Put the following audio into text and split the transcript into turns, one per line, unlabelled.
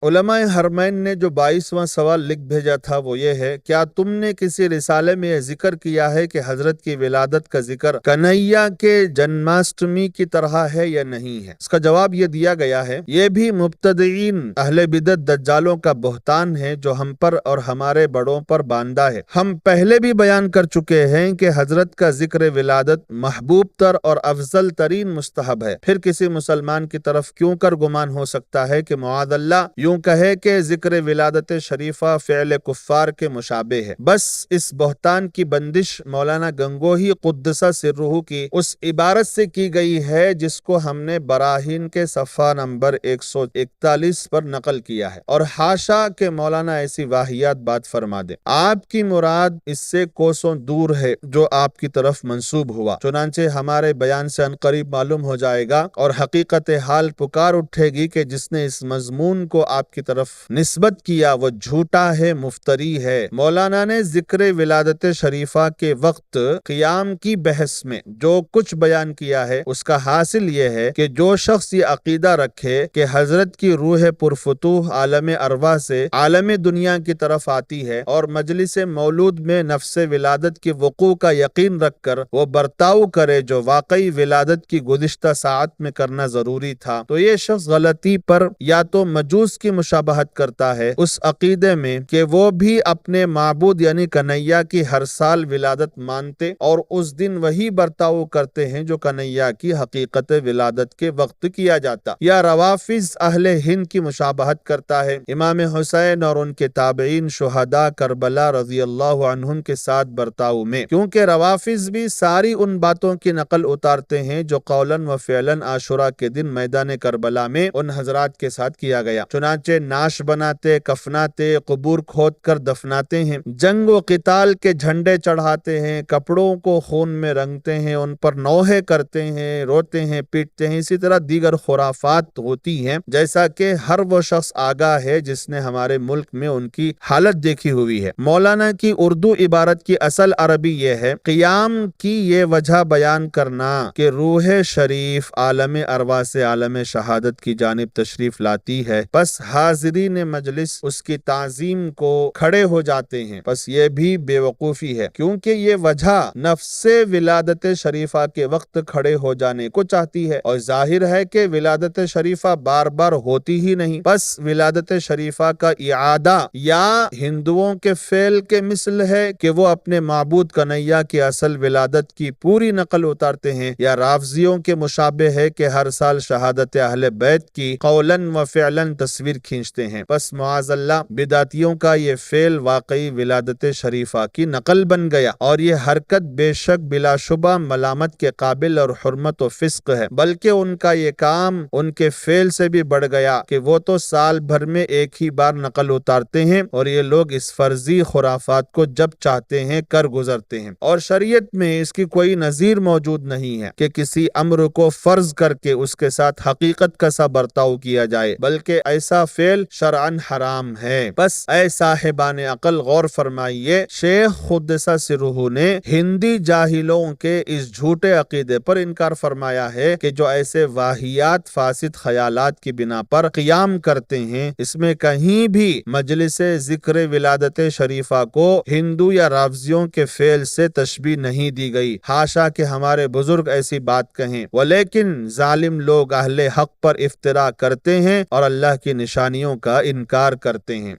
علماء حرمین نے جو 22واں سوال لکھ بھیجا تھا وہ یہ ہے، کیا تم نے کسی رسالے میں یہ ذکر کیا ہے کہ حضرت کی ولادت کا ذکر کنہیا کے جنماشٹمی کی طرح ہے یا نہیں ہے؟ اس کا جواب یہ دیا گیا ہے، یہ بھی مبتدعین اہل بدعت دجالوں کا بہتان ہے جو ہم پر اور ہمارے بڑوں پر باندھا ہے۔ ہم پہلے بھی بیان کر چکے ہیں کہ حضرت کا ذکر ولادت محبوب تر اور افضل ترین مستحب ہے، پھر کسی مسلمان کی طرف کیوں کر گمان ہو سکتا ہے کہ معاذ اللہ یوں کہے کہ ذکر ولادت شریفہ فعل کفار کے مشابہ ہے۔ بس اس بہتان کی بندش مولانا گنگوہی قدس سرہ کی اس عبارت سے کی گئی ہے جس کو ہم نے براہین کے صفحہ نمبر 141 پر نقل کیا ہے، اور حاشا کہ مولانا ایسی واہیات بات فرما دے۔ آپ کی مراد اس سے کوسوں دور ہے جو آپ کی طرف منسوب ہوا، چنانچہ ہمارے بیان سے عنقریب معلوم ہو جائے گا اور حقیقت حال پکار اٹھے گی کہ جس نے اس مضمون کو آپ کی طرف نسبت کیا وہ جھوٹا ہے، مفتری ہے۔ مولانا نے ذکر ولادت شریفہ کے وقت قیام کی بحث میں جو کچھ بیان کیا ہے اس کا حاصل یہ ہے کہ جو شخص یہ عقیدہ رکھے کہ حضرت کی روح پرفتوح عالم ارواح سے عالم دنیا کی طرف آتی ہے اور مجلس مولود میں نفس ولادت کی وقوع کا یقین رکھ کر وہ برتاؤ کرے جو واقعی ولادت کی گزشتہ ساعت میں کرنا ضروری تھا، تو یہ شخص غلطی پر یا تو مجوس کی مشابہت کرتا ہے اس عقیدے میں کہ وہ بھی اپنے معبود یعنی کنہیا کی ہر سال ولادت مانتے اور اس دن وہی برتاؤ کرتے ہیں جو کنہیا کی حقیقت ولادت کے وقت کیا جاتا، یا روافظ اہل ہند کی مشابہت کرتا ہے امام حسین اور ان کے تابعین شہداء کربلا رضی اللہ عنہم کے ساتھ برتاؤ میں، کیونکہ روافظ بھی ساری ان باتوں کی نقل اتارتے ہیں جو قولاً و فعلاً عاشورہ کے دن میدان کربلا میں ان حضرات کے ساتھ کیا گیا، چنانچہ نعش بناتے، کفناتے، قبور کھود کر دفناتے ہیں، جنگ و قتال کے جھنڈے چڑھاتے ہیں، کپڑوں کو خون میں رنگتے ہیں، ان پر نوحے کرتے ہیں، روتے ہیں، پیٹتے ہیں، اسی طرح دیگر خرافات ہوتی ہیں، جیسا کہ ہر وہ شخص آگاہ ہے جس نے ہمارے ملک میں ان کی حالت دیکھی ہوئی ہے۔ مولانا کی اردو عبارت کی اصل عربی یہ ہے، قیام کی یہ وجہ بیان کرنا کہ روح شریف عالم ارواح سے عالم شہادت کی جانب تشریف لاتی ہے، بس حاضرین مجلس اس کی تعظیم کو کھڑے ہو جاتے ہیں، بس یہ بھی بے وقوفی ہے، کیونکہ یہ وجہ نفس ولادت شریفہ کے وقت کھڑے ہو جانے کو چاہتی ہے، اور ظاہر ہے کہ ولادت شریفہ بار بار ہوتی ہی نہیں، بس ولادت شریفہ کا اعادہ یا ہندوؤں کے فعل کے مثل ہے کہ وہ اپنے معبود کنہیا کی اصل ولادت کی پوری نقل اتارتے ہیں، یا رافضیوں کے مشابہ ہے کہ ہر سال شہادت اہل بیت کی قولاً و فعلاً تصویر کھینچتے ہیں۔ بس معاذ اللہ بدعتیوں کا یہ فعل واقعی ولادت شریفہ کی نقل بن گیا، اور یہ حرکت بے شک بلا شبہ ملامت کے قابل اور حرمت و فسق ہے، بلکہ ان کا یہ کام ان کے فعل سے بھی بڑھ گیا کہ وہ تو سال بھر میں ایک ہی بار نقل اتارتے ہیں، اور یہ لوگ اس فرضی خرافات کو جب چاہتے ہیں کر گزرتے ہیں، اور شریعت میں اس کی کوئی نظیر موجود نہیں ہے کہ کسی امر کو فرض کر کے اس کے ساتھ حقیقت کا سا برتاؤ کیا جائے، بلکہ ایسا فعل شرعاً حرام ہے۔ بس اے صاحبان عقل غور فرمائیے، شیخ قدس سرہ نے ہندی جاہلوں کے اس جھوٹے عقیدے پر انکار فرمایا ہے کہ جو ایسے واہیات فاسد خیالات کی بنا پر قیام کرتے ہیں، اس میں کہیں بھی مجلس ذکر ولادت شریفہ کو ہندو یا رافضیوں کے فعل سے تشبیہ نہیں دی گئی، حاشا کہ ہمارے بزرگ ایسی بات کہیں، ولیکن ظالم لوگ اہل حق پر افطرا کرتے ہیں اور اللہ کی نشانیوں کا انکار کرتے ہیں۔